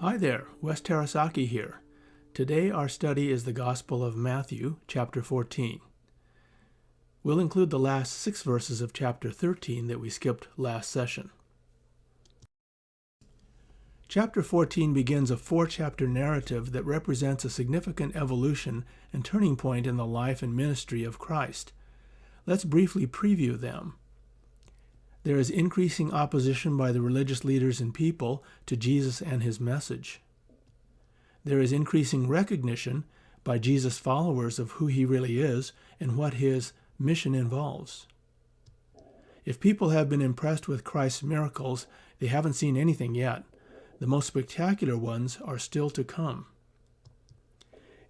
Hi there, Wes Terasaki here. Today our study is the Gospel of Matthew, chapter 14. We'll include the last 6 verses of chapter 13 that we skipped last session. Chapter 14 begins a 4-chapter narrative that represents a significant evolution and turning point in the life and ministry of Christ. Let's briefly preview them. There is increasing opposition by the religious leaders and people to Jesus and his message. There is increasing recognition by Jesus' followers of who he really is and what his mission involves. If people have been impressed with Christ's miracles, they haven't seen anything yet. The most spectacular ones are still to come.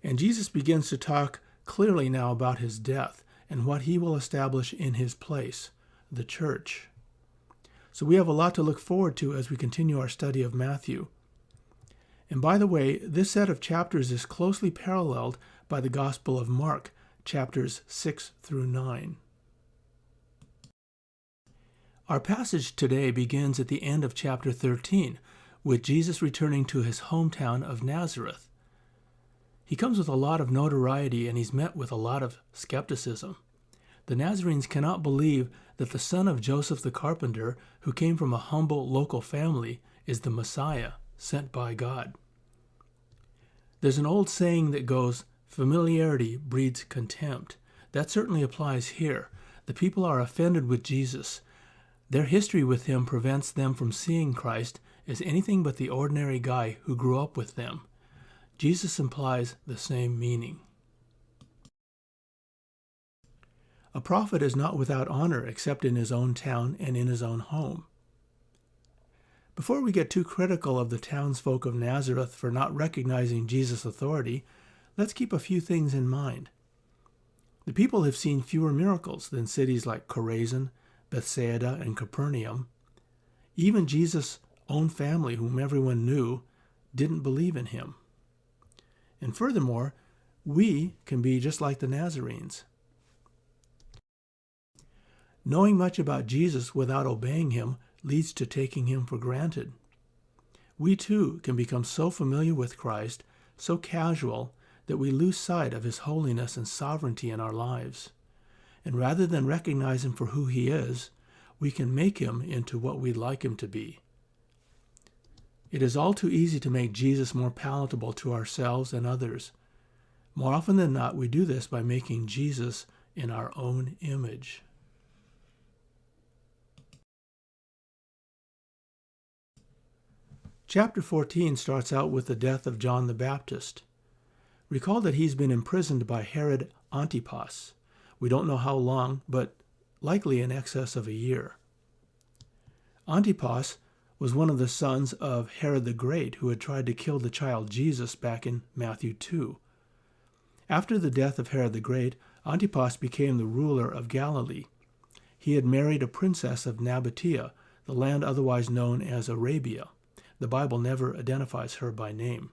And Jesus begins to talk clearly now about his death and what he will establish in his place, the church. So we have a lot to look forward to as we continue our study of Matthew. And by the way, this set of chapters is closely paralleled by the Gospel of Mark, chapters 6 through 9. Our passage today begins at the end of chapter 13, with Jesus returning to his hometown of Nazareth. He comes with a lot of notoriety and he's met with a lot of skepticism. The Nazarenes cannot believe that the son of Joseph the carpenter, who came from a humble local family, is the Messiah sent by God. There's an old saying that goes, "Familiarity breeds contempt." That certainly applies here. The people are offended with Jesus. Their history with him prevents them from seeing Christ as anything but the ordinary guy who grew up with them. Jesus implies the same meaning. A prophet is not without honor except in his own town and in his own home. Before we get too critical of the townsfolk of Nazareth for not recognizing Jesus' authority, let's keep a few things in mind. The people have seen fewer miracles than cities like Chorazin, Bethsaida, and Capernaum. Even Jesus' own family, whom everyone knew, didn't believe in him. And furthermore, we can be just like the Nazarenes. Knowing much about Jesus without obeying him leads to taking him for granted. We too can become so familiar with Christ, so casual, that we lose sight of his holiness and sovereignty in our lives. And rather than recognize him for who he is, we can make him into what we'd like him to be. It is all too easy to make Jesus more palatable to ourselves and others. More often than not, we do this by making Jesus in our own image. Chapter 14 starts out with the death of John the Baptist. Recall that he's been imprisoned by Herod Antipas. We don't know how long, but likely in excess of a year. Antipas was one of the sons of Herod the Great, who had tried to kill the child Jesus back in Matthew 2. After the death of Herod the Great, Antipas became the ruler of Galilee. He had married a princess of Nabatea, the land otherwise known as Arabia. The Bible never identifies her by name.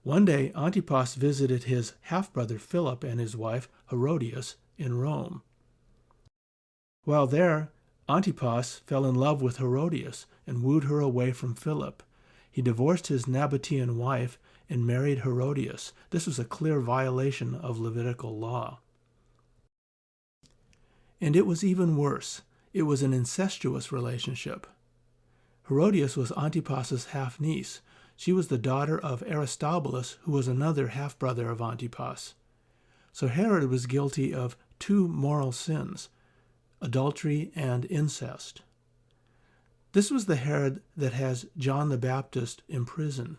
One day, Antipas visited his half-brother Philip and his wife Herodias in Rome. While there, Antipas fell in love with Herodias and wooed her away from Philip. He divorced his Nabatean wife and married Herodias. This was a clear violation of Levitical law. And it was even worse. It was an incestuous relationship. Herodias was Antipas's half-niece. She was the daughter of Aristobulus, who was another half-brother of Antipas. So Herod was guilty of 2 moral sins, adultery and incest. This was the Herod that has John the Baptist imprisoned.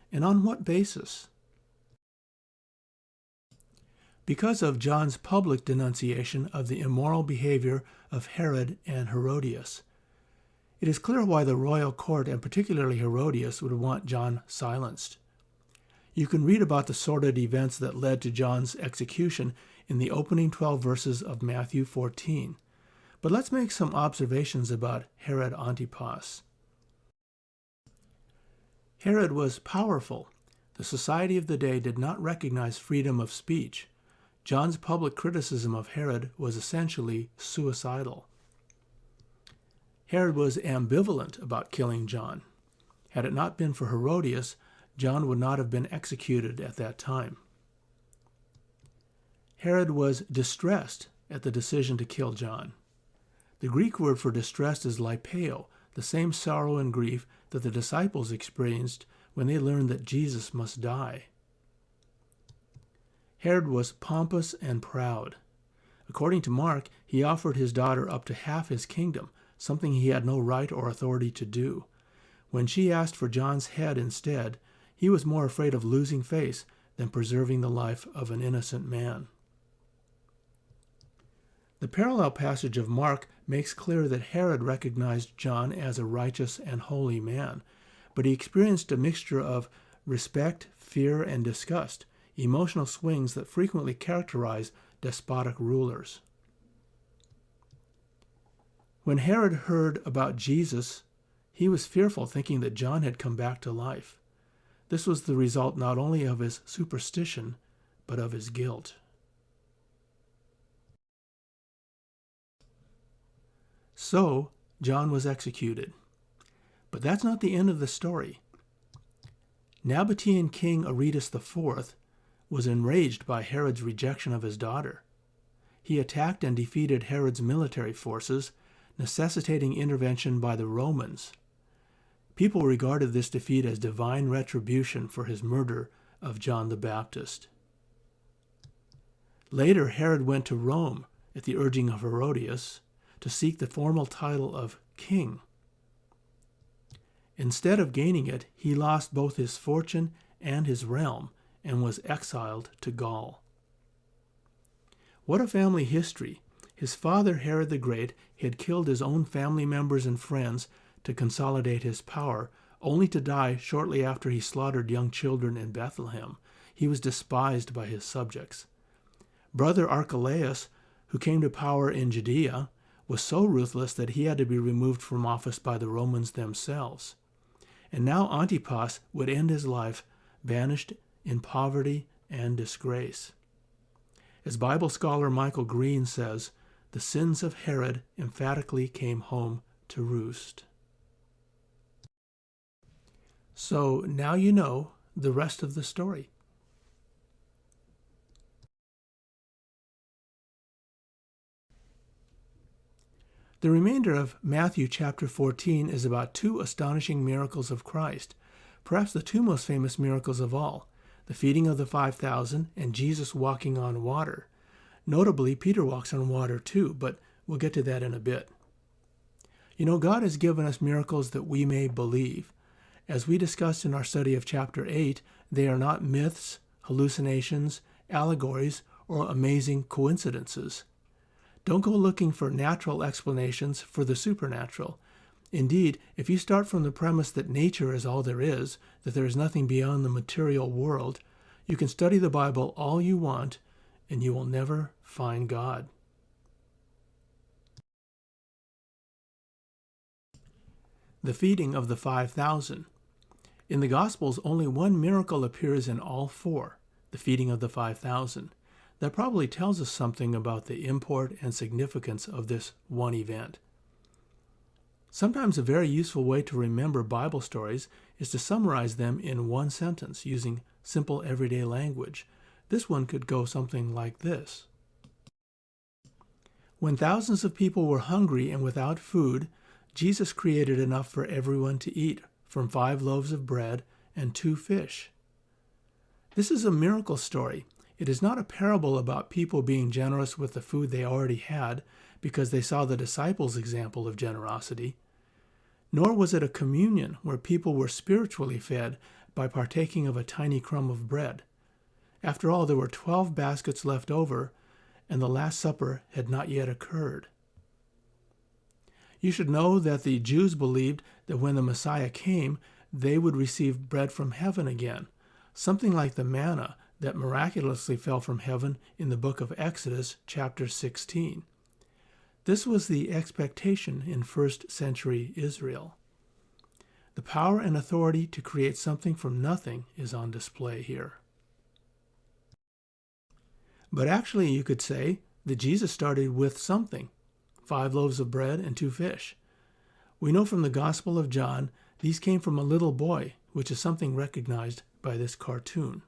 And on what basis? Because of John's public denunciation of the immoral behavior of Herod and Herodias. It is clear why the royal court, and particularly Herodias, would want John silenced. You can read about the sordid events that led to John's execution in the opening 12 verses of Matthew 14. But let's make some observations about Herod Antipas. Herod was powerful. The society of the day did not recognize freedom of speech. John's public criticism of Herod was essentially suicidal. Herod was ambivalent about killing John. Had it not been for Herodias, John would not have been executed at that time. Herod was distressed at the decision to kill John. The Greek word for distressed is lipeo, the same sorrow and grief that the disciples experienced when they learned that Jesus must die. Herod was pompous and proud. According to Mark, he offered his daughter up to half his kingdom, something he had no right or authority to do. When she asked for John's head instead, he was more afraid of losing face than preserving the life of an innocent man. The parallel passage of Mark makes clear that Herod recognized John as a righteous and holy man, but he experienced a mixture of respect, fear, and disgust, emotional swings that frequently characterize despotic rulers. When Herod heard about Jesus, he was fearful, thinking that John had come back to life. This was the result not only of his superstition, but of his guilt. So, John was executed. But that's not the end of the story. Nabatean king Aretas IV was enraged by Herod's rejection of his daughter. He attacked and defeated Herod's military forces, necessitating intervention by the Romans. People regarded this defeat as divine retribution for his murder of John the Baptist. Later, Herod went to Rome at the urging of Herodias to seek the formal title of king. Instead of gaining it, he lost both his fortune and his realm and was exiled to Gaul. What a family history! His father, Herod the Great, had killed his own family members and friends to consolidate his power, only to die shortly after he slaughtered young children in Bethlehem. He was despised by his subjects. Brother Archelaus, who came to power in Judea, was so ruthless that he had to be removed from office by the Romans themselves. And now Antipas would end his life banished in poverty and disgrace. As Bible scholar Michael Green says, the sins of Herod emphatically came home to roost. So now you know the rest of the story. The remainder of Matthew chapter 14 is about two astonishing miracles of Christ, perhaps the two most famous miracles of all, the feeding of the 5,000 and Jesus walking on water. Notably, Peter walks on water too, but we'll get to that in a bit. You know, God has given us miracles that we may believe. As we discussed in our study of chapter 8, they are not myths, hallucinations, allegories, or amazing coincidences. Don't go looking for natural explanations for the supernatural. Indeed, if you start from the premise that nature is all there is, that there is nothing beyond the material world, you can study the Bible all you want, and you will never find God. The feeding of the 5,000. In the Gospels, only one miracle appears in all four, the feeding of the 5,000. That probably tells us something about the import and significance of this one event. Sometimes a very useful way to remember Bible stories is to summarize them in one sentence using simple everyday language. This one could go something like this. When thousands of people were hungry and without food, Jesus created enough for everyone to eat from 5 loaves of bread and 2 fish. This is a miracle story. It is not a parable about people being generous with the food they already had because they saw the disciples' example of generosity. Nor was it a communion where people were spiritually fed by partaking of a tiny crumb of bread. After all, there were 12 baskets left over, and the Last Supper had not yet occurred. You should know that the Jews believed that when the Messiah came, they would receive bread from heaven again, something like the manna that miraculously fell from heaven in the book of Exodus, chapter 16. This was the expectation in first century Israel. The power and authority to create something from nothing is on display here. But actually, you could say that Jesus started with something, 5 loaves of bread and 2 fish. We know from the Gospel of John These came from a little boy, which is something recognized by this cartoon.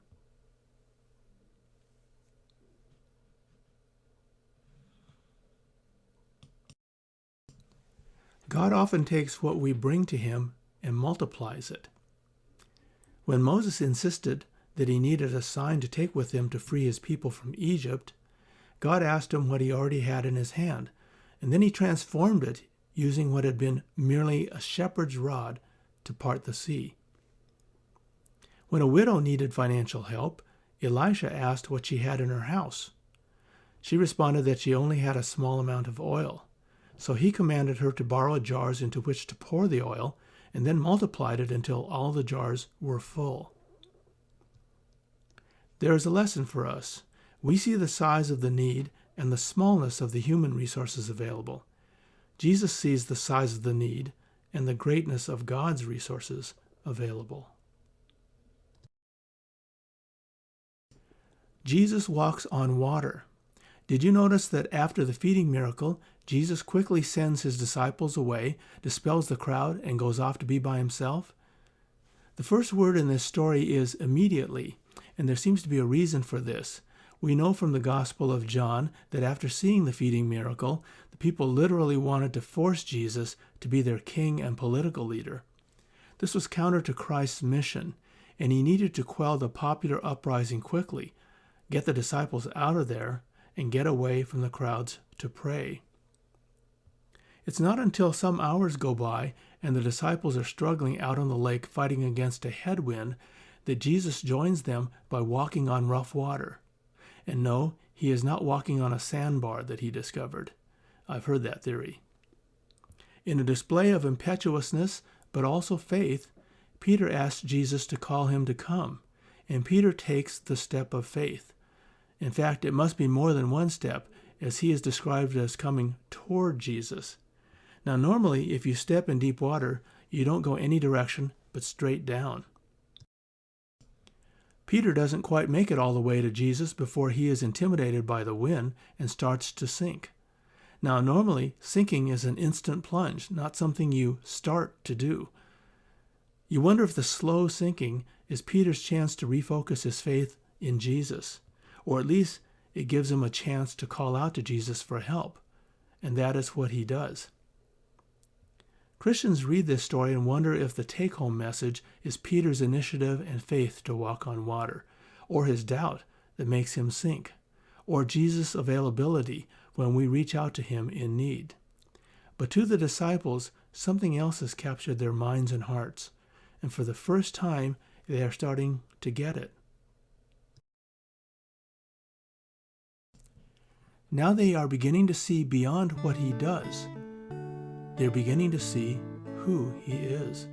God often takes what we bring to him and multiplies it. When Moses insisted that he needed a sign to take with him to free his people from Egypt, God asked him what he already had in his hand, and then he transformed it using what had been merely a shepherd's rod to part the sea. When a widow needed financial help, Elisha asked what she had in her house. She responded that she only had a small amount of oil, so he commanded her to borrow jars into which to pour the oil, and then multiplied it until all the jars were full. There is a lesson for us. We see the size of the need and the smallness of the human resources available. Jesus sees the size of the need and the greatness of God's resources available. Jesus walks on water. Did you notice that after the feeding miracle, Jesus quickly sends his disciples away, dispels the crowd, and goes off to be by himself? The first word in this story is immediately, and there seems to be a reason for this. We know from the Gospel of John that after seeing the feeding miracle, the people literally wanted to force Jesus to be their king and political leader. This was counter to Christ's mission, and he needed to quell the popular uprising quickly, get the disciples out of there, and get away from the crowds to pray. It's not until some hours go by and the disciples are struggling out on the lake fighting against a headwind that Jesus joins them by walking on rough water. And no, he is not walking on a sandbar that he discovered. I've heard that theory. In a display of impetuousness, but also faith, Peter asks Jesus to call him to come, and Peter takes the step of faith. In fact, it must be more than one step, as he is described as coming toward Jesus. Now, normally, if you step in deep water, you don't go any direction but straight down. Peter doesn't quite make it all the way to Jesus before he is intimidated by the wind and starts to sink. Now, normally, sinking is an instant plunge, not something you start to do. You wonder if the slow sinking is Peter's chance to refocus his faith in Jesus, or at least it gives him a chance to call out to Jesus for help, and that is what he does. Christians read this story and wonder if the take-home message is Peter's initiative and faith to walk on water, or his doubt that makes him sink, or Jesus' availability when we reach out to him in need. But to the disciples, something else has captured their minds and hearts, and for the first time, they are starting to get it. Now they are beginning to see beyond what he does. They're beginning to see who he is.